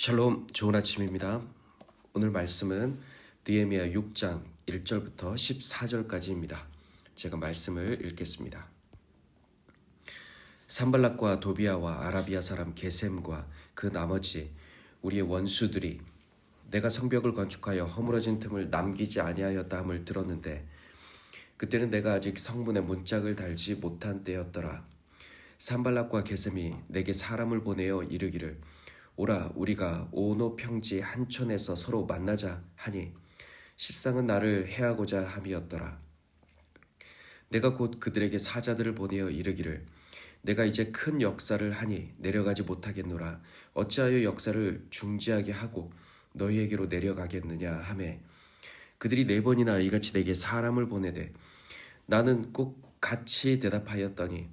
샬롬, 좋은 아침입니다. 오늘 말씀은 느헤미야 6장 1절부터 14절까지입니다. 제가 말씀을 읽겠습니다. 산발락과 도비아와 아라비아 사람 게셈과 그 나머지 우리의 원수들이 내가 성벽을 건축하여 허물어진 틈을 남기지 아니하였다 함을 들었는데 그때는 내가 아직 성문에 문짝을 달지 못한 때였더라. 산발락과 게셈이 내게 사람을 보내어 이르기를 오라 우리가 오노 평지 한촌에서 서로 만나자 하니 실상은 나를 해하고자 함이었더라. 내가 곧 그들에게 사자들을 보내어 이르기를 내가 이제 큰 역사를 하니 내려가지 못하겠노라. 어찌하여 역사를 중지하게 하고 너희에게로 내려가겠느냐 하매 그들이 4번이나 이같이 내게 사람을 보내되 나는 꼭 같이 대답하였더니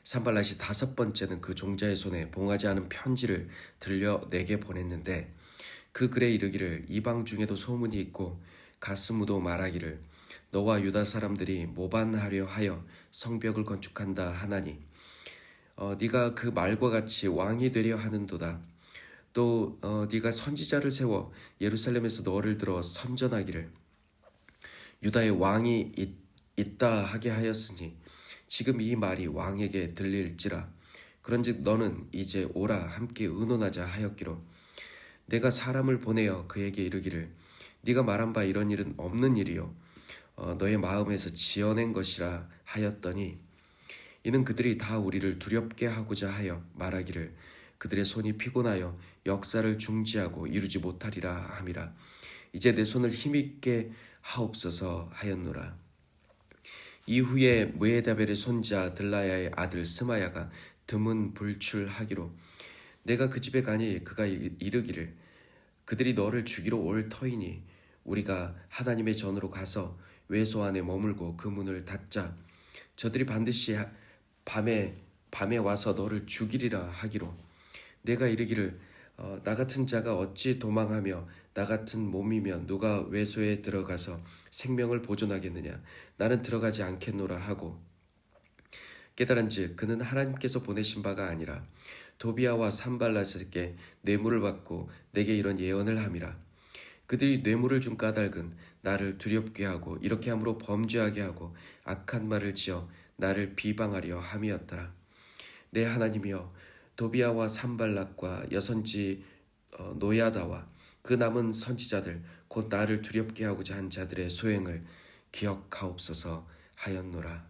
산발랏이 5번째는 그 종자의 손에 봉하지 않은 편지를 들려 내게 보냈는데 그 글에 이르기를 이방 중에도 소문이 있고 가스무도 말하기를 너와 유다 사람들이 모반하려 하여 성벽을 건축한다 하나니 네가 그 말과 같이 왕이 되려 하는도다. 또 네가 선지자를 세워 예루살렘에서 너를 들어 선전하기를 유다의 왕이 있다 하게 하였으니 지금 이 말이 왕에게 들릴지라. 그런즉 너는 이제 오라 함께 의논하자 하였기로 내가 사람을 보내어 그에게 이르기를 네가 말한 바 이런 일은 없는 일이요 너의 마음에서 지어낸 것이라 하였더니 이는 그들이 다 우리를 두렵게 하고자 하여 말하기를 그들의 손이 피곤하여 역사를 중지하고 이루지 못하리라 함이라. 이제 내 손을 힘있게 하옵소서 하였노라. 이후에 무에다벨의 손자 들라야의 아들 스마야가 드문 불출하기로 내가 그 집에 가니 그가 이르기를 그들이 너를 죽이러 올 터이니 우리가 하나님의 전으로 가서 외소 안에 머물고 그 문을 닫자. 저들이 반드시 밤에 와서 너를 죽이리라 하기로 내가 이르기를 나 같은 자가 어찌 도망하며 나 같은 몸이면 누가 외소에 들어가서 생명을 보존하겠느냐. 나는 들어가지 않겠노라 하고 깨달은즉 그는 하나님께서 보내신 바가 아니라 도비아와 산발랏에게 뇌물을 받고 내게 이런 예언을 함이라. 그들이 뇌물을 준 까닭은 나를 두렵게 하고 이렇게 함으로 범죄하게 하고 악한 말을 지어 나를 비방하려 함이었더라. 내 하나님이여 도비아와 산발락과 여선지 노야다와 그 남은 선지자들 곧 나를 두렵게 하고자 한 자들의 소행을 기억하옵소서 하였노라.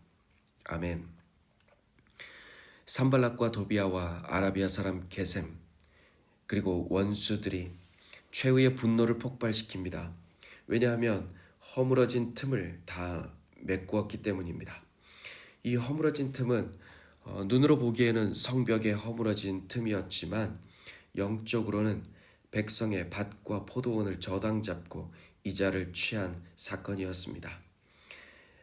아멘. 산발락과 도비아와 아라비아 사람 게셈 그리고 원수들이 최후의 분노를 폭발시킵니다. 왜냐하면 허물어진 틈을 다 메꾸었기 때문입니다. 이 허물어진 틈은 눈으로 보기에는 성벽의 허물어진 틈이었지만 영적으로는 백성의 밭과 포도원을 저당잡고 이자를 취한 사건이었습니다.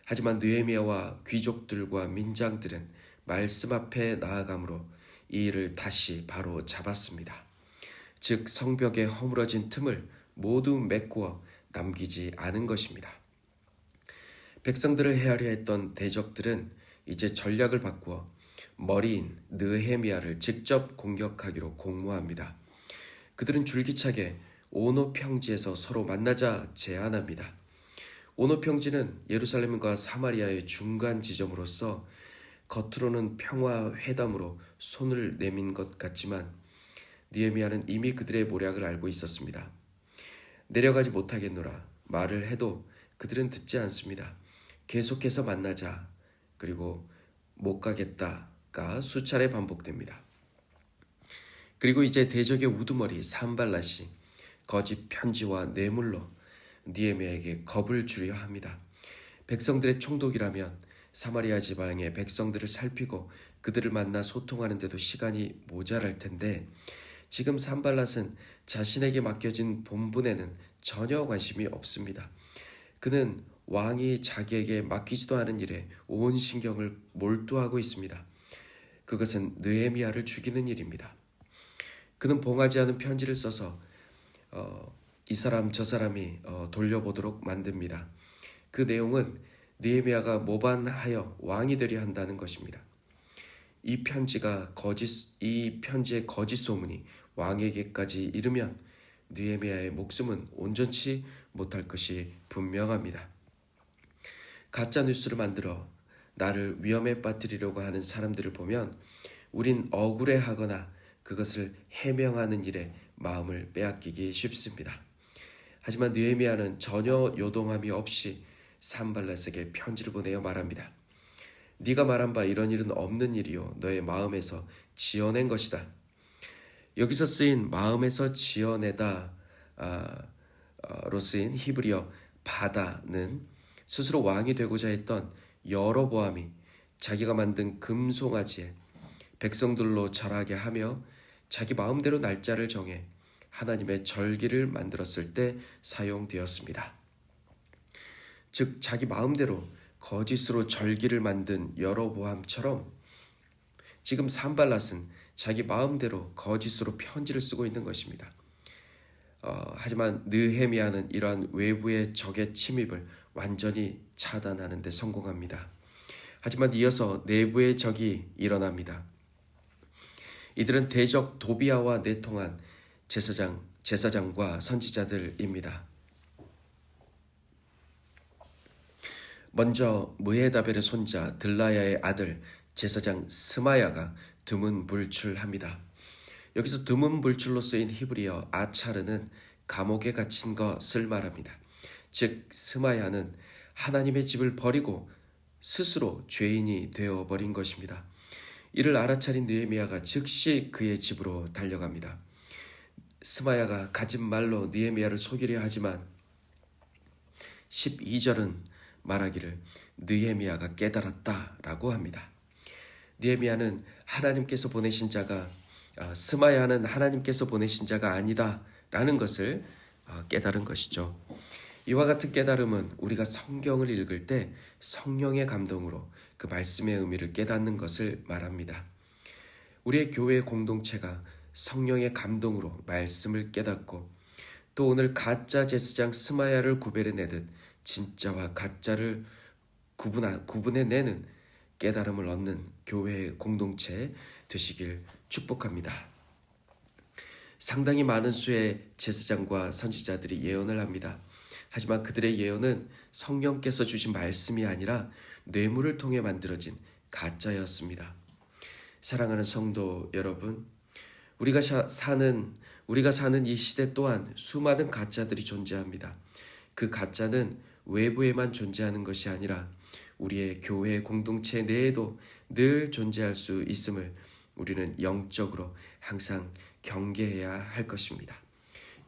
하지만 느헤미야와 귀족들과 민장들은 말씀 앞에 나아감으로 이 일을 다시 바로 잡았습니다. 즉 성벽의 허물어진 틈을 모두 메꾸어 남기지 않은 것입니다. 백성들을 헤아려 했던 대적들은 이제 전략을 바꾸어 머리인 느헤미야를 직접 공격하기로 공모합니다. 그들은 줄기차게 오노 평지에서 서로 만나자 제안합니다. 오노 평지는 예루살렘과 사마리아의 중간 지점으로서 겉으로는 평화 회담으로 손을 내민 것 같지만 느헤미야는 이미 그들의 모략을 알고 있었습니다. 내려가지 못하겠노라 말을 해도 그들은 듣지 않습니다. 계속해서 만나자 그리고 못 가겠다가 수차례 반복됩니다. 그리고 이제 대적의 우두머리 산발랏이 거짓 편지와 뇌물로 느헤미야에게 겁을 주려 합니다. 백성들의 총독이라면 사마리아 지방의 백성들을 살피고 그들을 만나 소통하는 데도 시간이 모자랄 텐데 지금 산발랏은 자신에게 맡겨진 본분에는 전혀 관심이 없습니다. 그는 왕이 자기에게 맡기지도 않은 일에 온 신경을 몰두하고 있습니다. 그것은 느헤미야를 죽이는 일입니다. 그는 봉하지 않은 편지를 써서 이 사람 저 사람이 돌려보도록 만듭니다. 그 내용은 느헤미야가 모반하여 왕이 되려 한다는 것입니다. 이 편지의 거짓 소문이 왕에게까지 이르면 느헤미야의 목숨은 온전치 못할 것이 분명합니다. 가짜 뉴스를 만들어 나를 위험에 빠뜨리려고 하는 사람들을 보면 우린 억울해하거나 그것을 해명하는 일에 마음을 빼앗기기 쉽습니다. 하지만 느헤미야는 전혀 요동함이 없이 산발랏에게 편지를 보내어 말합니다. 네가 말한 바 이런 일은 없는 일이요 너의 마음에서 지어낸 것이다. 여기서 쓰인 마음에서 지어내다 로 쓰인 히브리어 바다는 스스로 왕이 되고자 했던 여로보암이 자기가 만든 금송아지에 백성들로 절하게 하며 자기 마음대로 날짜를 정해 하나님의 절기를 만들었을 때 사용되었습니다. 즉 자기 마음대로 거짓으로 절기를 만든 여로보암처럼 지금 산발랏은 자기 마음대로 거짓으로 편지를 쓰고 있는 것입니다. 하지만 느헤미야는 이러한 외부의 적의 침입을 완전히 차단하는 데 성공합니다. 하지만 이어서 내부의 적이 일어납니다. 이들은 대적 도비아와 내통한 제사장과 선지자들입니다. 먼저 무헤다벨의 손자 들라야의 아들 제사장 스마야가 두문불출합니다. 여기서 두문불출로 쓰인 히브리어 아차르는 감옥에 갇힌 것을 말합니다. 즉 스마야는 하나님의 집을 버리고 스스로 죄인이 되어버린 것입니다. 이를 알아차린 느헤미야가 즉시 그의 집으로 달려갑니다. 스마야가 가진 말로 느헤미야를 속이려 하지만 12절은 말하기를 느헤미야가 깨달았다라고 합니다. 느헤미야는 하나님께서 보내신 자가 스마야는 하나님께서 보내신 자가 아니다라는 것을 깨달은 것이죠. 이와 같은 깨달음은 우리가 성경을 읽을 때 성령의 감동으로 그 말씀의 의미를 깨닫는 것을 말합니다. 우리의 교회 공동체가 성령의 감동으로 말씀을 깨닫고 또 오늘 가짜 제사장 스마야를 구별해내듯 진짜와 가짜를 구분해내는 깨달음을 얻는 교회의 공동체 되시길 축복합니다. 상당히 많은 수의 제사장과 선지자들이 예언을 합니다. 하지만 그들의 예언은 성령께서 주신 말씀이 아니라 뇌물을 통해 만들어진 가짜였습니다. 사랑하는 성도 여러분, 우리가 사는 이 시대 또한 수많은 가짜들이 존재합니다. 그 가짜는 외부에만 존재하는 것이 아니라 우리의 교회 공동체 내에도 늘 존재할 수 있음을 우리는 영적으로 항상 경계해야 할 것입니다.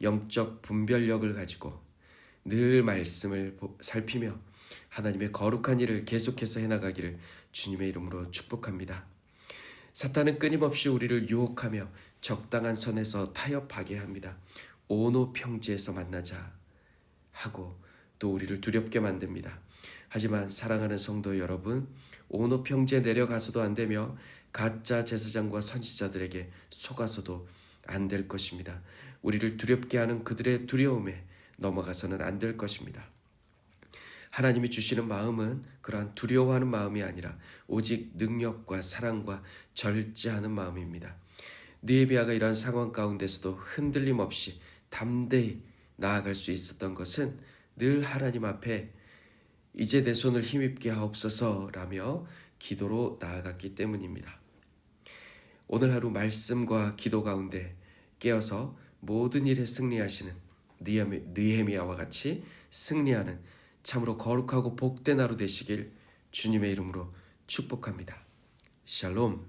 영적 분별력을 가지고 늘 말씀을 살피며 하나님의 거룩한 일을 계속해서 해나가기를 주님의 이름으로 축복합니다. 사탄은 끊임없이 우리를 유혹하며 적당한 선에서 타협하게 합니다. 오노평지에서 만나자 하고 또 우리를 두렵게 만듭니다. 하지만 사랑하는 성도 여러분, 오노평지에 내려가서도 안 되며 가짜 제사장과 선지자들에게 속아서도 안 될 것입니다. 우리를 두렵게 하는 그들의 두려움에 넘어가서는 안 될 것입니다. 하나님이 주시는 마음은 그러한 두려워하는 마음이 아니라 오직 능력과 사랑과 절제하는 마음입니다. 느헤미야가 이러한 상황 가운데서도 흔들림 없이 담대히 나아갈 수 있었던 것은 늘 하나님 앞에 이제 내 손을 힘입게 하옵소서라며 기도로 나아갔기 때문입니다. 오늘 하루 말씀과 기도 가운데 깨어서 모든 일에 승리하시는 느헤미야와 같이 승리하는 참으로 거룩하고 복된 하루 되시길 주님의 이름으로 축복합니다. 샬롬.